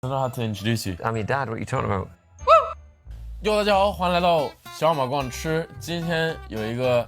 don't know how to introduce you. I'm your dad. What are you talking about? 哟，大家好，欢迎来到小马逛吃。今天有一个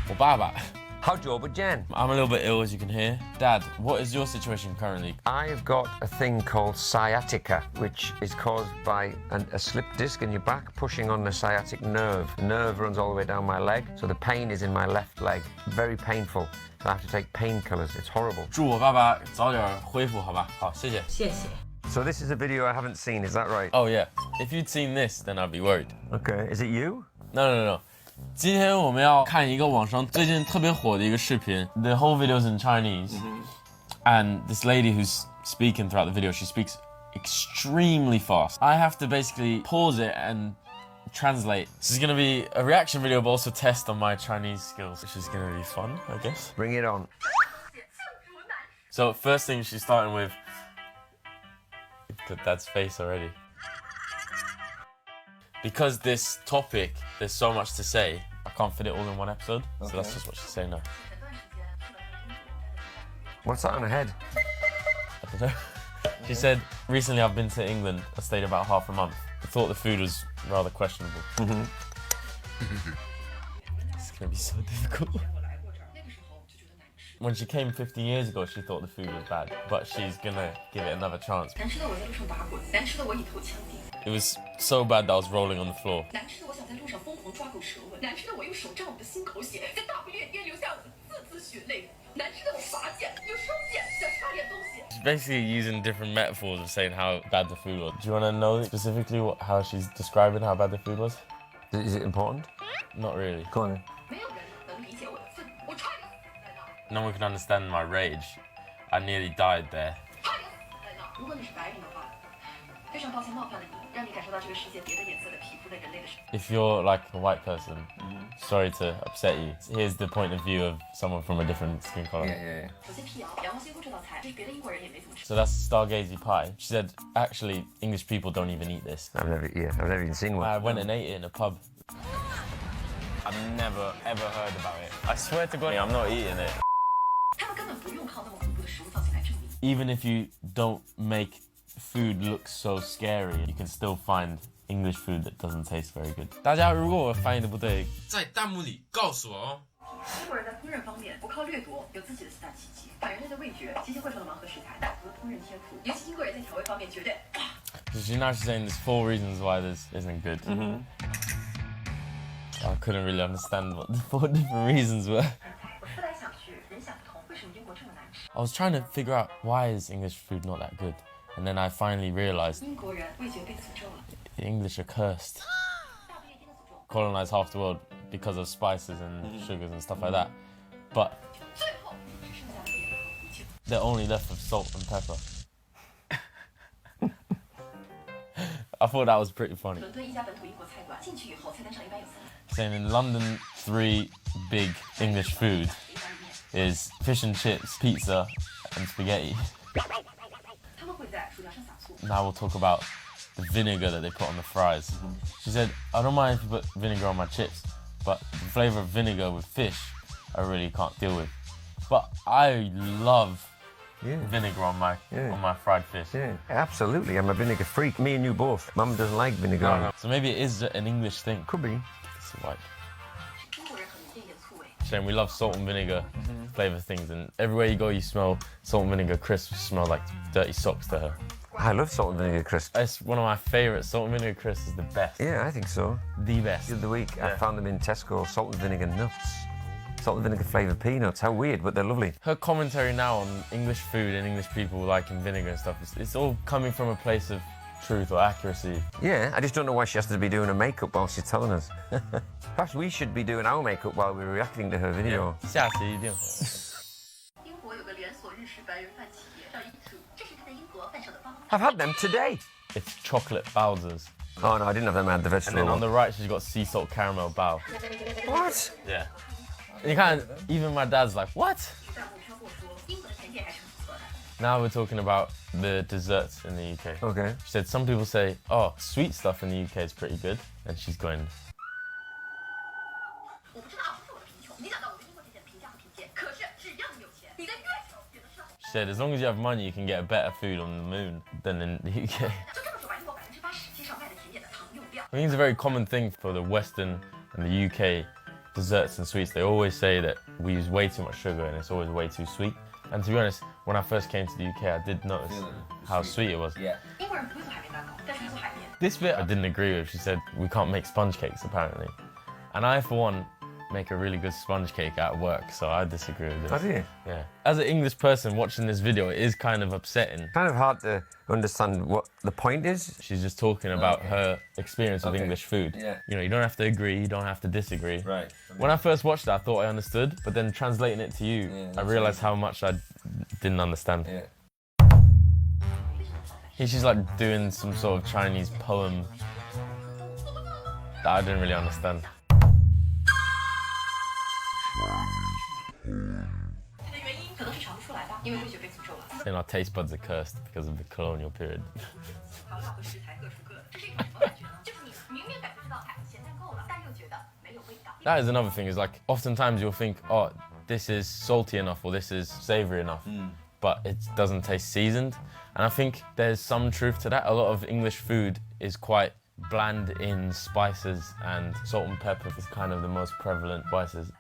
我爸爸。How Joe, but Jen? I'm a little bit ill, as you can hear. Dad, what is your situation currently? I've got a thing called sciatica, which is caused by a slip disc in your back pushing on the sciatic nerve. The nerve runs all the way down my leg, so the pain is in my left leg. Very painful. So I have to take painkillers. It's horrible. 祝我爸爸早点恢复，好吧？好，谢谢。谢谢。 So this is a video I haven't seen, is that right? Oh yeah. If you'd seen this, then I'd be worried. Okay. Is it you? No. 今天我们要看一个网上最近特别火的一个视频。The whole video is in Chinese, and this lady who's speaking throughout the video, she speaks extremely fast. I have to basically pause it and translate. This is going to be a reaction video, but also test on my Chinese skills, which is going to be fun, I guess. Bring it on. So first thing she's starting with. Look at Dad's face already. Because this topic, there's so much to say, I can't fit it all in one episode. Okay. So that's just what she's saying now. What's that on her head? I don't know. She said, recently I've been to England. I stayed about half a month. I thought the food was rather questionable. It's gonna be so difficult. When she came 15 years ago, she thought the food was bad, but she's gonna give it another chance. It was so bad that I was rolling on the floor. She's basically using different metaphors of saying how bad the food was. Do you want to know specifically how she's describing how bad the food was? Is it important? Not really. Go on then. No one can understand my rage. I nearly died there. If you're like a white person, sorry to upset you. Here's the point of view of someone from a different skin color. Yeah. So that's stargazy pie. She said, actually, English people don't even eat this. I've never even seen one. I went and ate it in a pub. I've never ever heard about it. I swear to God, I'm not eating it. Even if you don't make food look so scary, you can still find English food that doesn't taste very good. 大家如果我翻译的不对，在弹幕里告诉我哦。英国人在烹饪方面不靠掠夺，有自己的四大奇迹：反人类的味觉、机械绘画的盲盒食材和烹饪天赋。尤其英国人在调味方面绝对。So now she's saying there's 4 reasons why this isn't good. I couldn't really understand what the 4 different reasons were. I was trying to figure out why is English food not that good, and then I finally realized the English are cursed. Colonized half the world because of spices and sugars and stuff like that, but they're only left with salt and pepper. I thought that was pretty funny. Saying in London, 3 big English food is fish and chips, pizza, and spaghetti. Now we'll talk about the vinegar that they put on the fries. She said, I don't mind if you put vinegar on my chips, but the flavour of vinegar with fish, I really can't deal with. But I love vinegar on my fried fish. Yeah, absolutely. I'm a vinegar freak. Me and you both. Mum doesn't like vinegar. No. So maybe it is an English thing. Could be. It's white. Shane, we love salt and vinegar flavour things, and everywhere you go you smell salt and vinegar crisps smell like dirty socks to her. I love salt and vinegar crisps. It's one of my favourites. Salt and vinegar crisps is the best. Yeah, I think so. The best. The other week I found them in Tesco, salt and vinegar nuts. Salt and vinegar flavoured peanuts. How weird, but they're lovely. Her commentary now on English food and English people liking vinegar and stuff, it's all coming from a place of truth or accuracy. Yeah, I just don't know why she has to be doing her makeup while she's telling us. Perhaps we should be doing our makeup while we're reacting to her video. 下期一定。I've had them today. It's chocolate Bowser's. Oh no, I didn't have them. I had the vegetable And then on one. the right she's got sea salt caramel bao. What? Yeah. You can't, even my dad's like, what? Now we're talking about the desserts in the UK. Okay. She said some people say, oh, sweet stuff in the UK is pretty good. And she's going, She said, as long as you have money, you can get a better food on the moon than in the UK. 就这么说吧，英国80%街上卖的甜点的糖用量。 I think it's a very common thing for the Western and the UK desserts and sweets. They always say that we use way too much sugar and it's always way too sweet. And to be honest, when I first came to the UK, I did notice how sweet it was. Yeah. 英国人不会做海绵蛋糕，但是会做海绵。 This bit I didn't agree with. She said we can't make sponge cakes apparently. And I, for one, make a really good sponge cake at work, so I disagree with this. Oh, do you? Yeah. As an English person watching this video, it is kind of upsetting. Kind of hard to understand what the point is. She's just talking about her experience with English food. Yeah. You know, you don't have to agree, you don't have to disagree. Right. When I first watched it, I thought I understood, but then translating it to you, I realized how much I didn't understand. Yeah. Here she's like doing some sort of Chinese poem that I didn't really understand. 它的原因可能是尝不出来吧，因为味觉被诅咒了。 Saying our taste buds are cursed because of the colonial period. 调料和食材各出各的，这是一种什么感觉呢？就是你明明感觉知道它咸淡够了，但又觉得没有味道。 That is another thing, is like oftentimes you'll think, oh, this is salty enough or this is savory enough, but it doesn't taste seasoned. And I think there's some truth to that. A lot of English food is quite bland in spices, and salt and pepper is kind of the most prevalent spices.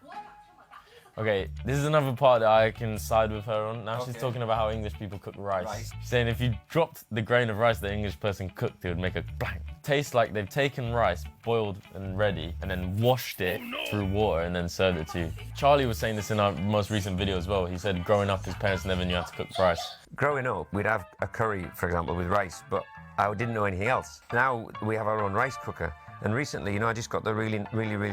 Okay, this is another part that I can side with her on. Now she's talking about how English people cook rice. Saying if you dropped the grain of rice the English person cooked, it would make a blank. Tastes like they've taken rice, boiled and ready, and then washed it through water and then served it to you. Charlie was saying this in our most recent video as well. He said growing up, his parents never knew how to cook rice. Growing up, we'd have a curry, for example, with rice, but I didn't know anything else. Now we have our own rice cooker. And recently, you know, I just got the really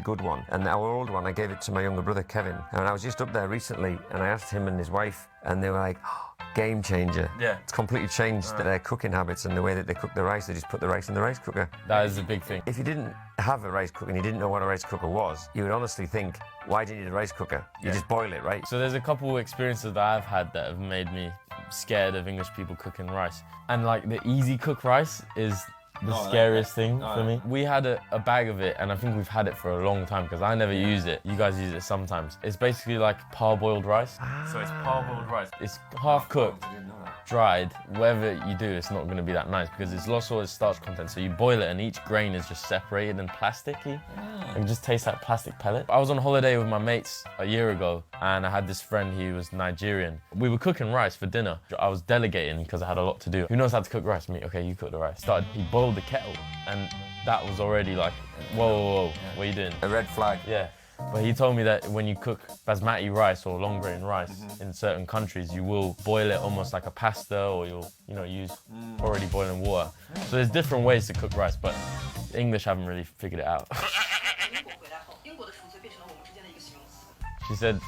good one. And our old one, I gave it to my younger brother, Kevin. And I was just up there recently, and I asked him and his wife, and they were like, oh, game changer. Yeah. It's completely changed their cooking habits and the way that they cook the rice. They just put the rice in the rice cooker. That is a big thing. If you didn't have a rice cooker and you didn't know what a rice cooker was, you would honestly think, why do you need a rice cooker? You just boil it, right? So there's a couple experiences that I've had that have made me scared of English people cooking rice. And like the easy cook rice is the scariest thing for me. We had a bag of it, and I think we've had it for a long time because I never use it. You guys use it sometimes. It's basically like parboiled rice. So it's parboiled rice. It's half cooked, dried. Whatever you do, it's not going to be that nice because it's lost all its starch content. So you boil it, and each grain is just separated and plasticky. It just tastes like plastic pellet. I was on holiday with my mates a year ago, and I had this friend, he was Nigerian. We were cooking rice for dinner. I was delegating because I had a lot to do. Who knows how to cook rice? Me, okay, you cook the rice. He boiled the kettle, and that was already like, whoa, what are you doing? A red flag. Yeah. But he told me that when you cook basmati rice or long grain rice in certain countries, you will boil it almost like a pasta, or you'll, use already boiling water. So there's different ways to cook rice, but the English haven't really figured it out. 英国回来后，英国的赎罪变成了我们之间的一个形容词。 She said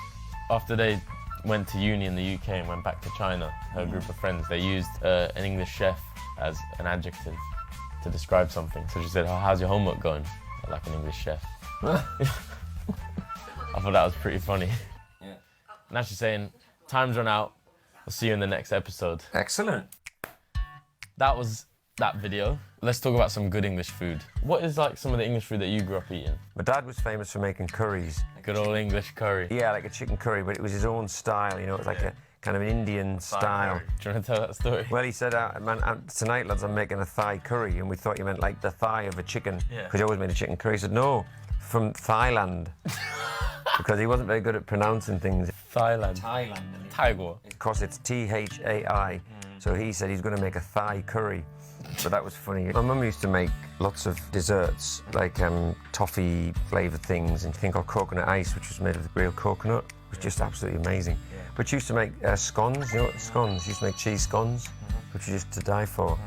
after they went to uni in the UK and went back to China, her group of friends, they used an English chef as an adjective to describe something. So she said, oh, how's your homework going? Like an English chef. I thought that was pretty funny. Yeah. Now she's saying, time's run out. I'll see you in the next episode. Excellent. That was that video. Let's talk about some good English food. What is like some of the English food that you grew up eating? My dad was famous for making curries. Good old English curry. Yeah, like a chicken curry, but it was his own style, it was like a kind of an Indian style. Do you want to tell that story? Well, he said, tonight, lads, I'm making a thigh curry. And we thought you meant like the thigh of a chicken. Because he always made a chicken curry. He said, no, from Thailand. Because he wasn't very good at pronouncing things. Thailand. Taigo. Of course, it's Thai. So he said he's going to make a thigh curry. But that was funny. My mum used to make lots of desserts, like toffee flavoured things, and thing called coconut ice, which was made of real coconut. It was just absolutely amazing. But she used to make scones, scones. She used to make cheese scones, which are just to die for,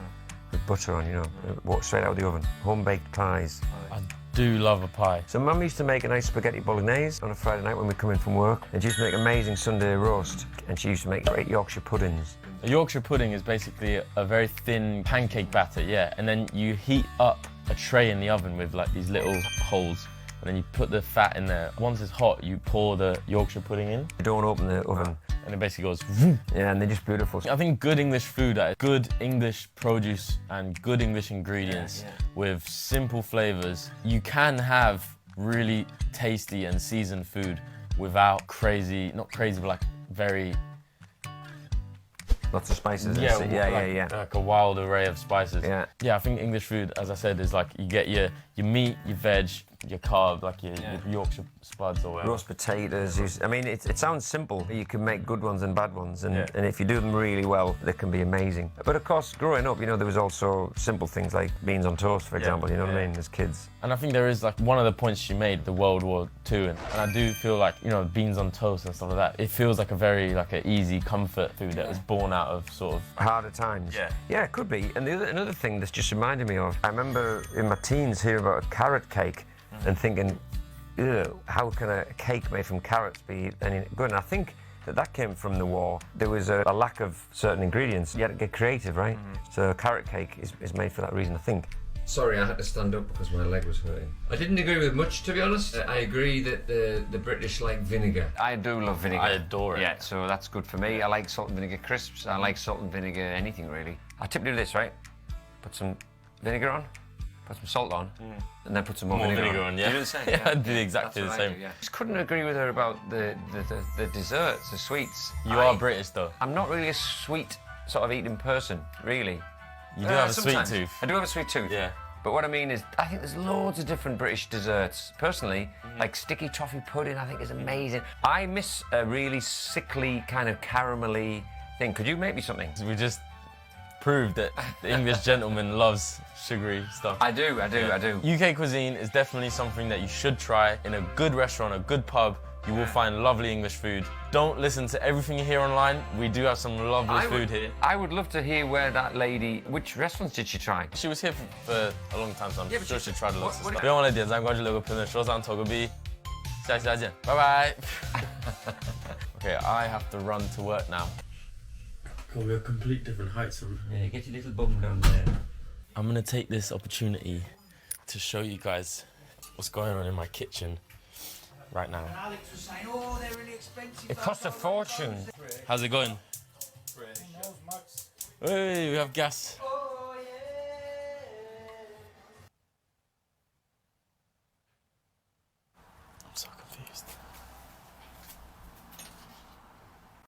with butter on, walk straight out of the oven. Home-baked pies. I do love a pie. So Mum used to make a nice spaghetti bolognese on a Friday night when we'd come in from work. And she used to make amazing Sunday roast. And she used to make great Yorkshire puddings. A Yorkshire pudding is basically a very thin pancake batter, and then you heat up a tray in the oven with like these little holes, and then you put the fat in there. Once it's hot, you pour the Yorkshire pudding in. You don't open the oven. And it basically goes vroom. Yeah, and they're just beautiful. I think good English food, good English produce and good English ingredients with simple flavors, you can have really tasty and seasoned food without crazy, not crazy, but like very Lots of spices. Yeah, Yeah. like a wild array of spices. Yeah. Yeah, I think English food, as I said, is like you get your meat, your veg, your carb, like your Yorkshire spuds or whatever. Roast potatoes. I mean, it sounds simple. You can make good ones and bad ones, and if you do them really well, they can be amazing. But of course, growing up, you know, there was also simple things like beans on toast, for example. You know what I mean? As kids. And I think there is like one of the points she made, the World War II, and I do feel like, you know, beans on toast and stuff like that. It feels like a very like an easy comfort food that was born out of sort of Harder times. Yeah, it could be. And another thing that's just reminded me of, I remember in my teens hearing about a carrot cake and thinking, ew, how can a cake made from carrots be any good? And I think that came from the war. There was a lack of certain ingredients. You had to get creative, right? So carrot cake is made for that reason, I think. Sorry, I had to stand up because my leg was hurting. I didn't agree with much, to be honest. I agree that the British like vinegar. I do love vinegar. I adore it. Yeah, so that's good for me. I like salt and vinegar crisps. I like salt and vinegar anything, really. I typically do this, right? Put some vinegar on, put some salt on, and then put some more vinegar on. Yeah. You do the same? Yeah, I do exactly the That's what same. I do, yeah. Just couldn't agree with her about the desserts, the sweets. You are British though. I'm not really a sweet sort of eating person, really. You do have a sweet sometimes. tooth. I do have a sweet tooth. Yeah. But what I mean is, I think there's loads of different British desserts. Personally, like sticky toffee pudding, I think is amazing. I miss a really sickly, kind of caramelly thing. Could you make me something? We just proved that the English gentleman loves sugary stuff. I do. UK cuisine is definitely something that you should try in a good restaurant, a good pub. You will find lovely English food. Don't listen to everything you hear online. We do have some lovely food here. I would love to hear where that lady, which restaurants did she try? She was here for a long time, so I'm sure she tried lots of what- stuff. 不要忘了点赞、关注、留个评论、手上投个币。下期再见，拜拜。Okay, I have to run to work now. God, we're complete different heights. Yeah, get your little bum down there. I'm gonna take this opportunity to show you guys what's going on in my kitchen right now. Alex was saying, oh, they're really expensive. It costs a fortune. How's it going? Hey, we have gas.